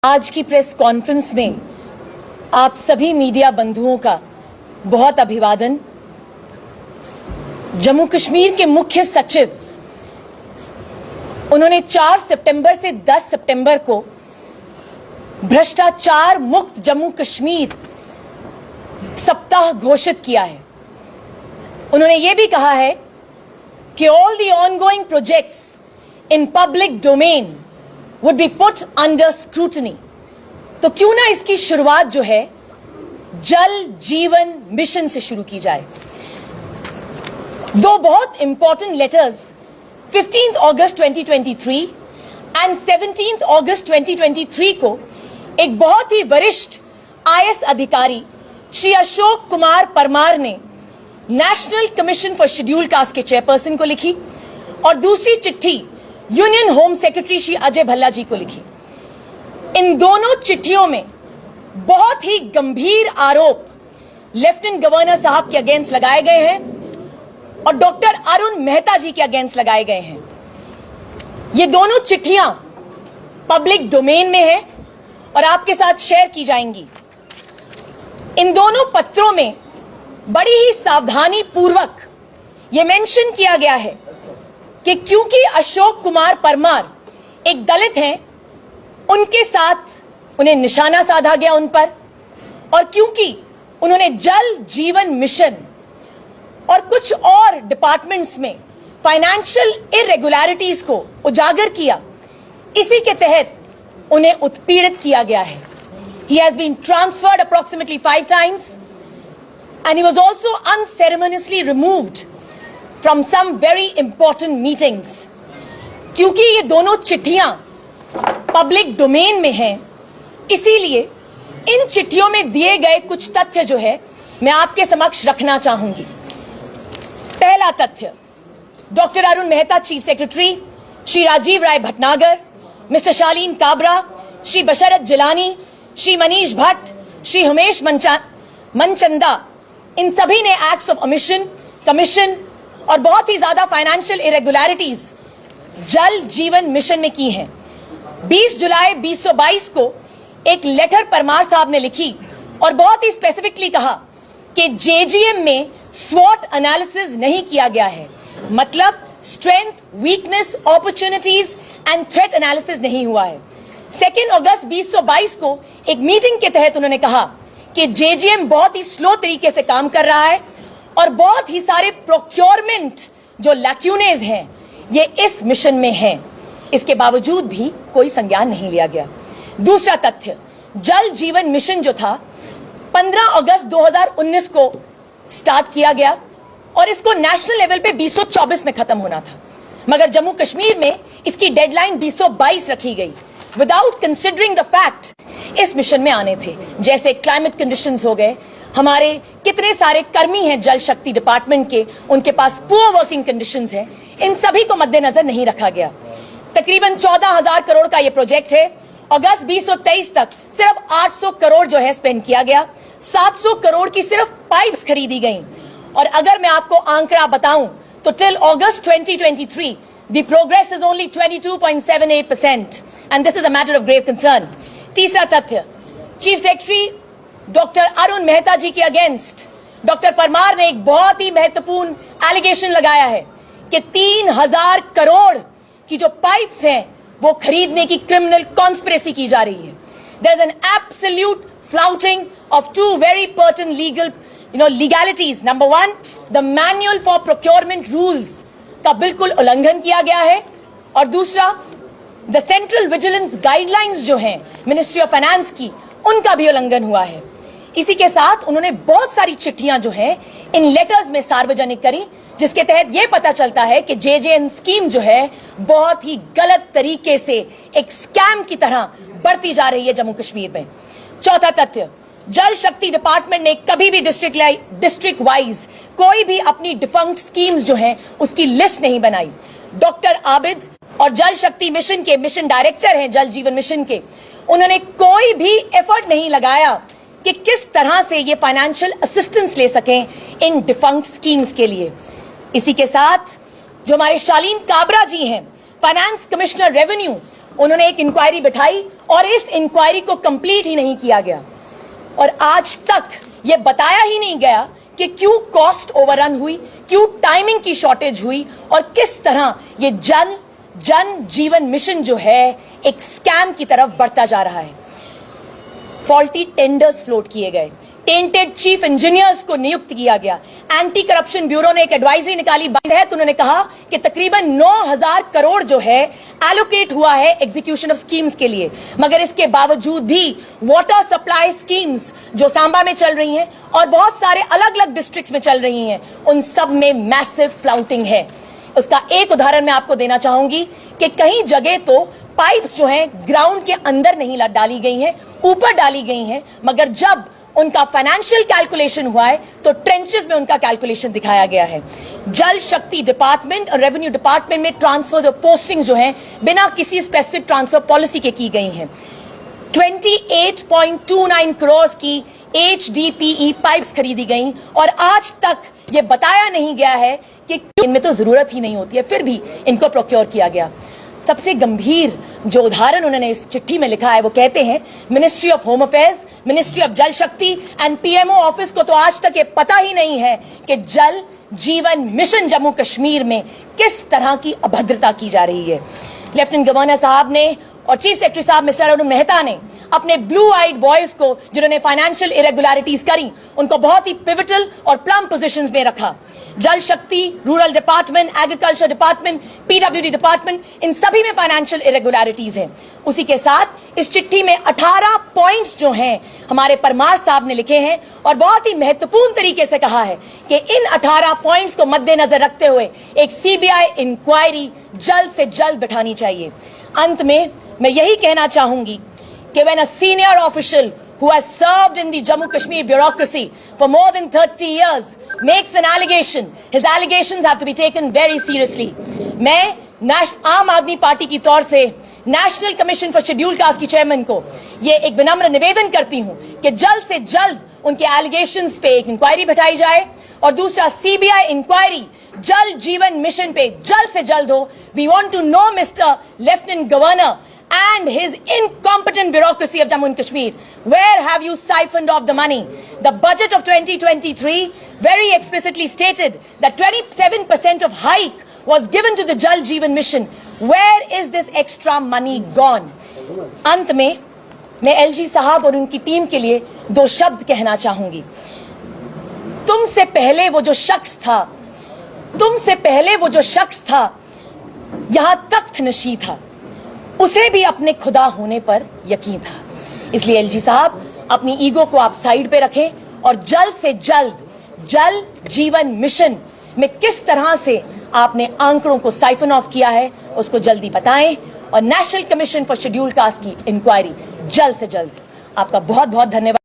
आज की press conference में आप सभी मीडिया बंधुओं का बहुत अभिवादन। जम्मू कश्मीर के मुख्य सचिव उन्होंने 4 सितंबर से 10 सितंबर को भ्रष्टाचार मुक्त जम्मू कश्मीर सप्ताह घोषित किया है। उन्होंने यह भी कहा है कि all the ongoing projects in public domain would be put under scrutiny. तो क्यों ना इसकी शुरुआत जो है जल जीवन मिशन से शुरू की जाए। दो बहुत इंपॉर्टेंट लेटर्स 15 अगस्त 2023 एंड 17 अगस्त 2023 को एक बहुत ही वरिष्ठ आईएएस अधिकारी श्री अशोक कुमार परमार ने national commission for scheduled caste के चेयरपर्सन को लिखी और दूसरी चिट्ठी union home secretary Shri Ajay Bhalla ji को लिखी। इन दोनों चिट्ठियों में बहुत ही गंभीर आरोप लेफ्टिनेंट गवर्नर साहब के अगेंस्ट लगाए गए हैं और डॉक्टर अरुण मेहता जी के अगेंस्ट लगाए गए हैं। ये दोनों चिट्ठियां पब्लिक डोमेन में हैं और आपके साथ शेयर की जाएंगी। इन दोनों पत्रों में बड़ी ही सावधानी पूर्वक यह मेंशन किया गया है कि क्योंकि अशोक कुमार परमार एक दलित हैं, उनके साथ उन्हें निशाना साधा गया उन पर, और क्योंकि उन्होंने जल जीवन मिशन और कुछ और डिपार्टमेंट्स में फाइनेंशियल इरेगुलरिटीज को उजागर किया, इसी के तहत उन्हें उत्पीड़ित किया गया है। He has been transferred approximately 5 times and he was also unceremoniously removed from some very important meetings। क्योंकि ये दोनों चिट्ठियां पब्लिक डोमेन में हैं, इसीलिए इन चिट्ठियों में दिए गए कुछ तथ्य जो है मैं आपके समक्ष रखना चाहूंगी। पहला तथ्य, doctor Arun Mehta chief secretary, Shri Rajeev Rai Bhatnagar, mister Shaleen Kabra, Shri Basharat Jilani, Shri Manish Bhatt, Shri Humesh Manchanda, इन सभी ने एक्ट्स ऑफ ओमिशन, कमीशन और बहुत ही ज्यादा फाइनेंशियल इरेगुलरिटीज जल जीवन मिशन में की हैं। 20 जुलाई 2022 को एक लेटर परमार साहब ने लिखी और बहुत ही स्पेसिफिकली कहा कि जेजीएम में स्वॉट एनालिसिस नहीं किया गया है, मतलब strength, weakness, opportunities and threat analysis नहीं हुआ है। 2 अगस्त 2022 को एक मीटिंग के तहत उन्होंने कहा कि जेजीएम बहुत ही स्लो तरीके से काम कर रहा है और बहुत ही सारे प्रोक्योरमेंट जो लैक्यूनेज हैं ये इस मिशन में हैं। इसके बावजूद भी कोई संज्ञान नहीं लिया गया। दूसरा तथ्य, जल जीवन मिशन जो था 15 अगस्त 2019 को स्टार्ट किया गया और इसको नेशनल लेवल पे 2024 में खत्म होना था, मगर जम्मू कश्मीर में इसकी डेडलाइन 2022 रखी गई विदाउट कंसिडरिंग द फैक्ट इस मिशन में आने थे, जैसे क्लाइमेट कंडीशंस हो गए, हमारे कितने सारे कर्मी हैं जल शक्ति डिपार्टमेंट के, उनके पास पुअर वर्किंग कंडीशंस हैं, इन सभी को मद्देनजर नहीं रखा गया। तकरीबन 14,000 करोड़ का ये प्रोजेक्ट है। अगस्त 2023 तक सिर्फ 800 करोड़ जो है स्पेंड किया गया, 700 करोड़ की सिर्फ पाइप्स खरीदी गई। और अगर मैं आपको आंकड़ा बताऊं तो till August 2023 the progress is only 22.78% and this is a matter of grave concern। तीसरा तथ्य, chief secretary doctor Arun Mehta ji के अगेंस्ट डॉक्टर परमार ने एक बहुत ही महत्वपूर्ण एलिगेशन लगाया है कि 3000 करोड़ की जो पाइप्स हैं वो खरीदने की क्रिमिनल कॉन्स्पिरेसी की जा रही है। There is an absolute flouting of two very pertinent legalities। Number one, the manual for procurement rules का बिल्कुल उल्लंघन किया गया है, और दूसरा द सेंट्रल विजिलेंस गाइडलाइंस जो हैं मिनिस्ट्री ऑफ फाइनेंस की, उनका भी उल्लंघन हुआ है। इसी के साथ उन्होंने बहुत सारी चिट्ठियां जो हैं इन लेटर्स में सार्वजनिक करी, जिसके तहत यह पता चलता है कि जेजेएन स्कीम जो है बहुत ही गलत तरीके से एक स्कैम की तरह बढ़ती जा रही है जम्मू कश्मीर में। चौथा तथ्य, जल शक्ति डिपार्टमेंट ने कभी भी डिस्ट्रिक्ट वाइज कोई भी अपनी डिफंक्ट स्कीम्स जो हैं उसकी लिस्ट नहीं बनाई। डॉक्टर आबिद और जल शक्ति मिशन के मिशन डायरेक्टर हैं जल जीवन मिशन के, उन्होंने कोई भी एफर्ट नहीं लगाया कि किस तरह से ये फाइनेंशियल असिस्टेंस ले सकें इन डिफंक्ट स्कीम्स के लिए। इसी के साथ जो हमारे शालीन काबरा जी हैं फाइनेंस कमिश्नर रेवेन्यू, उन्होंने एक इंक्वायरी बिठाई और इस इंक्वायरी को कंप्लीट ही नहीं किया गया और आज तक ये बताया ही नहीं गया कि क्यों कॉस्ट ओवररन हुई, क्यों टाइमिंग की शॉर्टेज हुई और किस तरह ये जन जीवन मिशन जो है एक स्कैम की तरफ बढ़ता जा रहा है। फॉल्टी टेंडर्स फ्लोट किए गए, टेंटेड चीफ इंजीनियर्स को नियुक्त किया गया। एंटी करप्शन ब्यूरो ने एक एडवाइजरी निकाली है तो उन्होंने कहा कि तकरीबन 9,000 करोड़ जो है एलोकेट हुआ है एग्जीक्यूशन ऑफ स्कीम्स के लिए, मगर इसके बावजूद भी वाटर सप्लाई स्कीम्स जो सांबा में चल रही हैं और बहुत सारे अलग अलग डिस्ट्रिक्ट्स में चल रही हैं, उन सब में मैसिव फ्लाउटिंग है। उसका एक उदाहरण मैं आपको देना चाहूंगी कि कई जगह तो पाइप्स जो हैं ग्राउंड के अंदर नहीं डाली गई हैं, ऊपर डाली गई हैं, मगर जब उनका फाइनेंशियल कैलकुलेशन हुआ है तो ट्रेंचेस में उनका कैलकुलेशन दिखाया गया है। जल शक्ति डिपार्टमेंट और रेवेन्यू डिपार्टमेंट में ट्रांसफर और पोस्टिंग जो है बिना किसी स्पेसिफिक ट्रांसफर पॉलिसी के की गई हैं। 28.29 करोड़ की HDPE पाइप्स खरीदी गई और आज तक ये बताया नहीं गया है कि इनमें तो जरूरत ही नहीं होती है, फिर भी इनको प्रोक्योर किया गया। सबसे गंभीर जो उदाहरण उन्होंने इस चिट्ठी में लिखा है वो कहते हैं ministry of home affairs, ministry of जल शक्ति एंड PMO ऑफिस को तो आज तक ये पता ही नहीं है कि जल जीवन मिशन जम्मू कश्मीर में किस तरह की अभद्रता की जा रही है। लेफ्टिनेंट गवर्नर साहब ने और चीफ सेक्रेटरी साहब मिस्टर अरुण मेहता ने अपने ब्लू आइड बॉयज को जिन्होंने फाइनेंशियल इरेगुलरिटीज करी उनको बहुत ही पिवटल और प्लम पोजीशंस में रखा। Jal Shakti, rural department, agriculture department, PWD department, इन सभी में फाइनेंशियल इरेगुलरिटीज हैं। उसी के साथ इस चिट्ठी में 18 पॉइंट्स जो हैं हमारे परमार साहब ने लिखे हैं और बहुत ही महत्वपूर्ण तरीके से कहा है कि इन 18 पॉइंट्स को मद्देनजर रखते हुए एक CBI इंक्वायरी जल्द से जल्द बिठानी चाहिए। अंत में मैं यही कहना चाहूंगी कि when a senior official who has served in the Jammu Kashmir bureaucracy for more than 30 years makes an allegation, his allegations have to be taken very seriously. मैं आम आदमी पार्टी की तौर से national commission for schedule caste की chairman को ये एक विनम्र निवेदन करती हूं कि जल्द से जल्द उनके एलिगेशंस पे एक इंक्वायरी बिठाई जाए और दूसरा CBI इंक्वायरी जल जीवन मिशन पे जल्द से जल्द हो। We want to know mister lieutenant governor and his incompetent bureaucracy of Jammu and Kashmir, where have you siphoned off the money? The budget of 2023 very explicitly stated that 27% of hike was given to the Jal Jeevan mission. Where is this extra money gone? अंत में मैं LG साहब और उनकी team के लिए 2 शब्द कहना चाहूंगी। तुमसे पहले वो जो शख्स था यहां तख्त नशी था, उसे भी अपने खुदा होने पर यकीन था। इसलिए LG साहब अपनी ईगो को आप साइड पे रखें और जल्द से जल्द जल जीवन मिशन में किस तरह से आपने आंकड़ों को साइफन ऑफ किया है उसको जल्दी बताएं और national commission for schedule caste की इंक्वायरी जल्द से जल्द। आपका बहुत बहुत धन्यवाद।